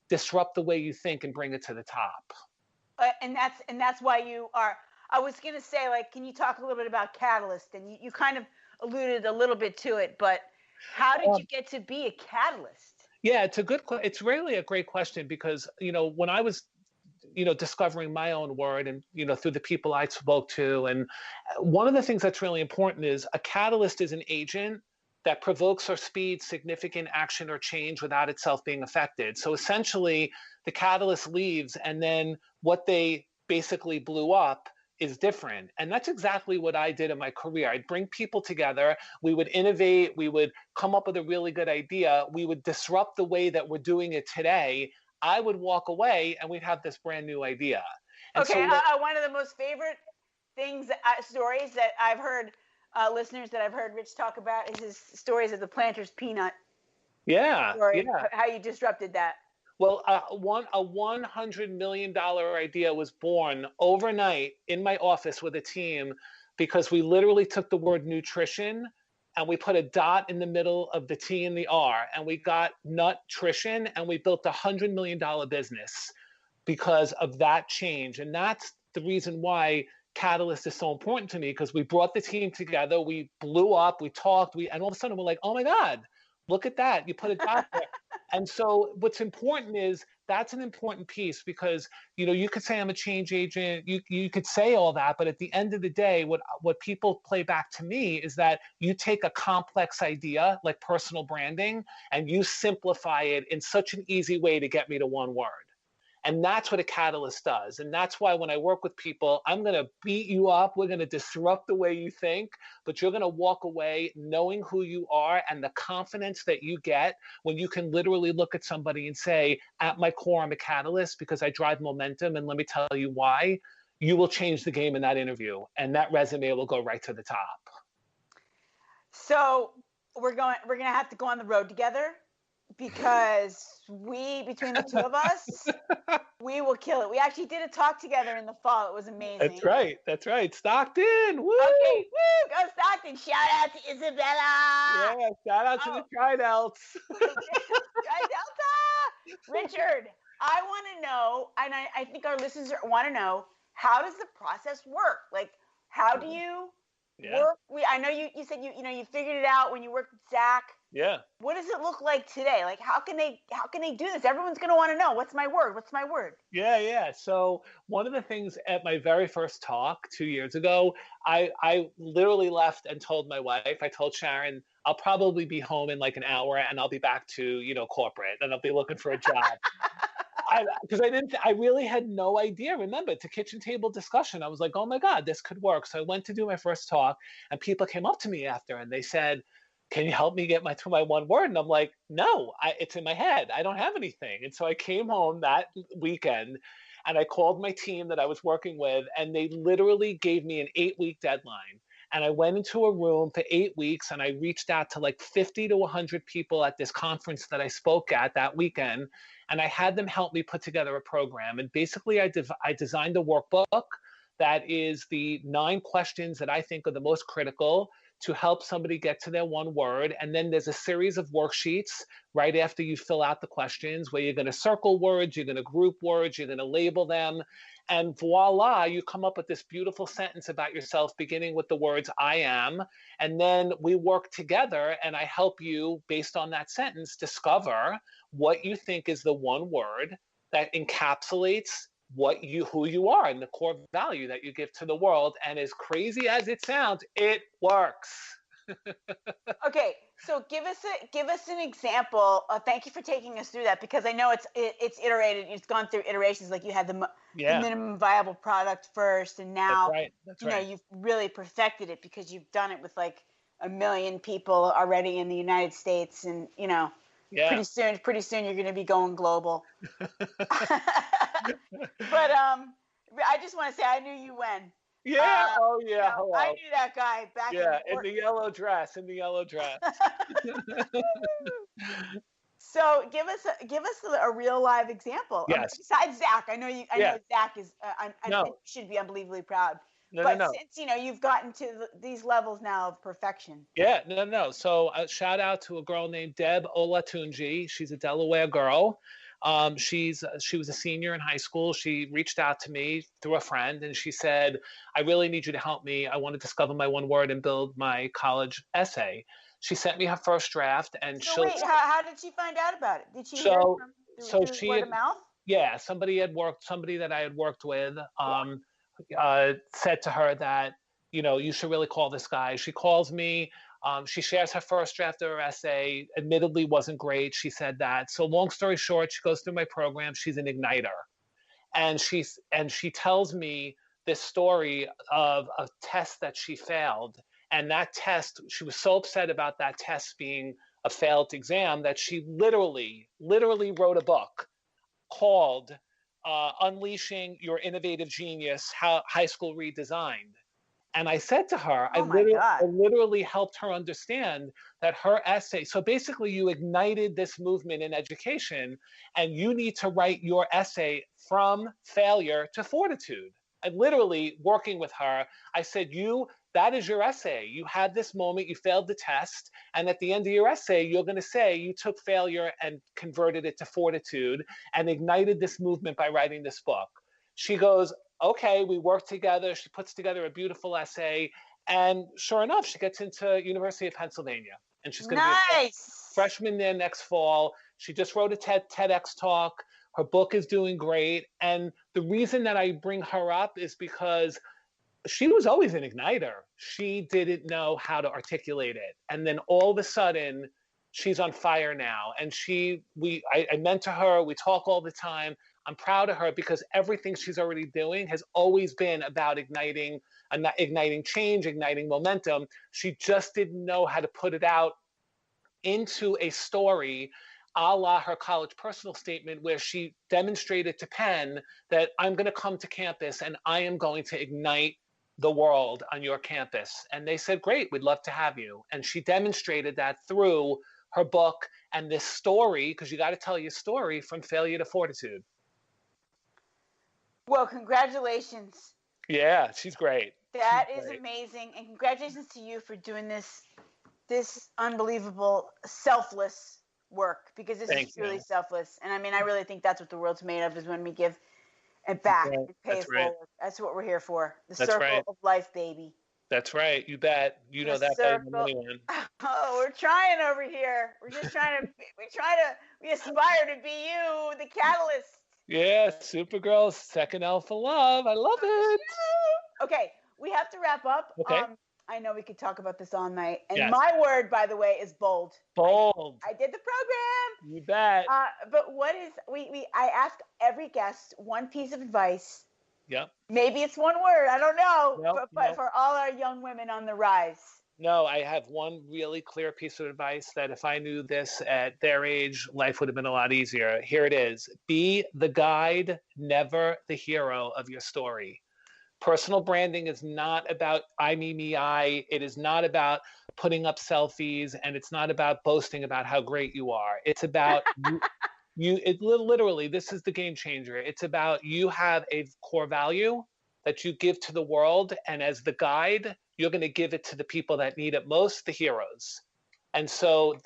disrupt the way you think and bring it to the top. And that's why you are. I was gonna say, like, can you talk a little bit about Catalyst? And you kind of alluded a little bit to it, but how did you get to be a catalyst? Yeah, it's really a great question because, when I was, discovering my own word and, through the people I spoke to. And one of the things that's really important is a catalyst is an agent that provokes or speeds significant action or change without itself being affected. So essentially, the catalyst leaves, and then what they basically blew up is different. And that's exactly what I did in my career. I'd bring people together, we would innovate, we would come up with a really good idea, we would disrupt the way that we're doing it today. I would walk away and we'd have this brand new idea. And okay, so one of the most favorite stories that I've heard, listeners that I've heard Rich talk about, is his stories of the Planters peanut. Yeah, story, yeah. How you disrupted that. Well, a $100 million idea was born overnight in my office with a team because we literally took the word nutrition and we put a dot in the middle of the T and the R, and we got nutrition, and we built $100 million business because of that change. And that's the reason why Catalyst is so important to me, because we brought the team together, we blew up, we talked, and all of a sudden we're like, oh my God, look at that. You put a dot there. And so what's important is that's an important piece because, you could say I'm a change agent. You could say all that. But at the end of the day, what people play back to me is that you take a complex idea like personal branding and you simplify it in such an easy way to get me to one word. And that's what a catalyst does. And that's why when I work with people, I'm going to beat you up. We're going to disrupt the way you think, but you're going to walk away knowing who you are and the confidence that you get when you can literally look at somebody and say, at my core, I'm a catalyst because I drive momentum. And let me tell you why. You will change the game in that interview, and that resume will go right to the top. So we're going to have to go on the road together, because between the two of us, we will kill it. We actually did a talk together in the fall. It was amazing. That's right. Stockton. Woo! Okay, woo! Go Stockton. Shout out to Isabella. Yeah, shout out to the Tri-Delts. Tri-Delta. Richard, I want to know, and I think our listeners want to know, how does the process work? Like, how do you work? I know you said you figured it out when you worked with Zach. Yeah. What does it look like today? Like, how can they do this? Everyone's going to want to know, what's my word? What's my word? Yeah. So one of the things at my very first talk 2 years ago, I literally left and told my wife, I told Sharon, I'll probably be home in like an hour and I'll be back to, corporate, and I'll be looking for a job. Because I really had no idea. Remember, it's a kitchen table discussion. I was like, oh my God, this could work. So I went to do my first talk, and people came up to me after and they said, can you help me get to my one word? And I'm like, no, it's in my head. I don't have anything. And so I came home that weekend and I called my team that I was working with, and they literally gave me an 8-week deadline. And I went into a room for 8 weeks and I reached out to like 50 to 100 people at this conference that I spoke at that weekend. And I had them help me put together a program. And basically I designed a workbook that is the 9 questions that I think are the most critical to help somebody get to their one word. And then there's a series of worksheets right after you fill out the questions where you're going to circle words, you're going to group words, you're going to label them. And voila, you come up with this beautiful sentence about yourself, beginning with the words, I am. And then we work together and I help you, based on that sentence, discover what you think is the one word that encapsulates who you are and the core value that you give to the world. And as crazy as it sounds, it works. Okay, so give us an example. Thank you for taking us through that, because I know it's iterated. It's gone through iterations. Like you had the minimum viable product first, and now That's right. You've really perfected it because you've done it with like 1 million people already in the United States, and pretty soon you're going to be going global. But I just want to say I knew you when. Yeah. Hello. I knew that guy back in the yellow dress. So give us a real live example. Yes. Besides Zach, I know Zach is. I think you should be unbelievably proud. No. Since you've gotten to these levels now of perfection. Yeah. No. So shout out to a girl named Deb Olatunji. She's a Delaware girl. She was a senior in high school. She reached out to me through a friend, and she said, "I really need you to help me. I want to discover my one word and build my college essay." She sent me her first draft, and so wait, how did she find out about it? Did she hear it through word of mouth? Yeah, somebody that I had worked with said to her that, you should really call this guy. She calls me. She shares her first draft of her essay. Admittedly, wasn't great. She said that. So long story short, she goes through my program. She's an igniter, and she tells me this story of a test that she failed. And that test, she was so upset about that test being a failed exam that she literally wrote a book called Unleashing Your Innovative Genius: How High School Redesigned. And I said to her, I literally helped her understand that her essay, so basically you ignited this movement in education, and you need to write your essay from failure to fortitude. And literally working with her, I said, that is your essay. You had this moment, you failed the test, and at the end of your essay, you're going to say you took failure and converted it to fortitude and ignited this movement by writing this book. She goes, okay, we work together. She puts together a beautiful essay, and sure enough, she gets into University of Pennsylvania, and she's going to be a freshman there next fall. She just wrote a TEDx talk. Her book is doing great, and the reason that I bring her up is because she was always an igniter. She didn't know how to articulate it, and then all of a sudden, she's on fire now. And I mentor her. We talk all the time. I'm proud of her because everything she's already doing has always been about igniting change, igniting momentum. She just didn't know how to put it out into a story, a la her college personal statement, where she demonstrated to Penn that I'm going to come to campus and I am going to ignite the world on your campus. And they said, great, we'd love to have you. And she demonstrated that through her book and this story, because you got to tell your story from failure to fortitude. Well, congratulations. Yeah, she's great. That is amazing. And congratulations to you for doing this unbelievable selfless work, because this is truly selfless. And I mean, I really think that's what the world's made of, is when we give it back and pay it forward. That's what we're here for. The circle of life, baby. That's right. You bet. You know that better than anyone. Oh, we're trying over here. We're just trying to, we aspire to be you, the catalyst. Yeah, Supergirl's second alpha love. I love it. Okay, we have to wrap up. Okay. I know we could talk about this all night. And my word, by the way, is bold. Bold. I did the program. You bet. But what is, I ask every guest one piece of advice. Yep. Maybe it's one word. I don't know. But for all our young women on the rise. No, I have one really clear piece of advice that if I knew this at their age, life would have been a lot easier. Here it is. Be the guide, never the hero of your story. Personal branding is not about I, me, me, I. It is not about putting up selfies, and it's not about boasting about how great you are. It's about literally, this is the game changer. It's about you have a core value that you give to the world, and as the guide, you're going to give it to the people that need it most, the heroes. And so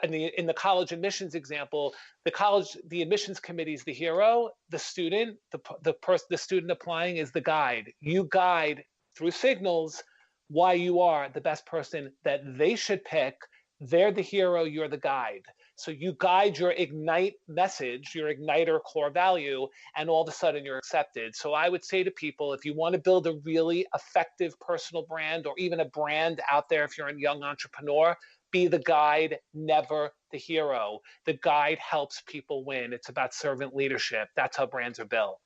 in the college admissions example, the admissions committee is the hero, the student, the student applying is the guide. You guide through signals why you are the best person that they should pick. They're the hero, you're the guide. So you guide your ignite message, your igniter core value, and all of a sudden you're accepted. So I would say to people, if you want to build a really effective personal brand, or even a brand out there, if you're a young entrepreneur, be the guide, never the hero. The guide helps people win. It's about servant leadership. That's how brands are built.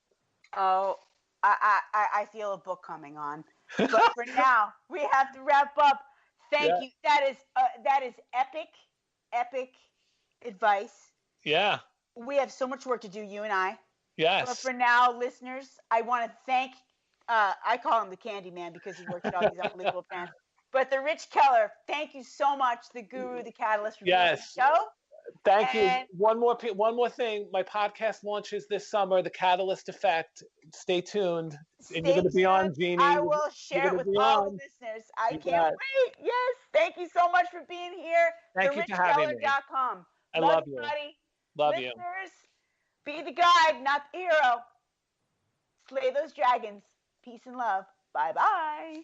Oh, I feel a book coming on. But for now, we have to wrap up. Thank you. That is epic advice. Yeah. We have so much work to do, you and I. Yes. But for now, listeners, I want to thank, I call him the Candy Man because he works at all these unbelievable brands. But the Rich Keller, thank you so much, the guru, the catalyst for being on the show. Thank you. One more thing. My podcast launches this summer, The Catalyst Effect. Stay tuned. And you're going to be on, Jeannie. I will share it with all the listeners. I can't wait. Yes. Thank you so much for being here. Thank you for having me. TheRichKeller.com. I love you. Everybody. Love listeners, Be the guide, not the hero. Slay those dragons. Peace and love. Bye-bye.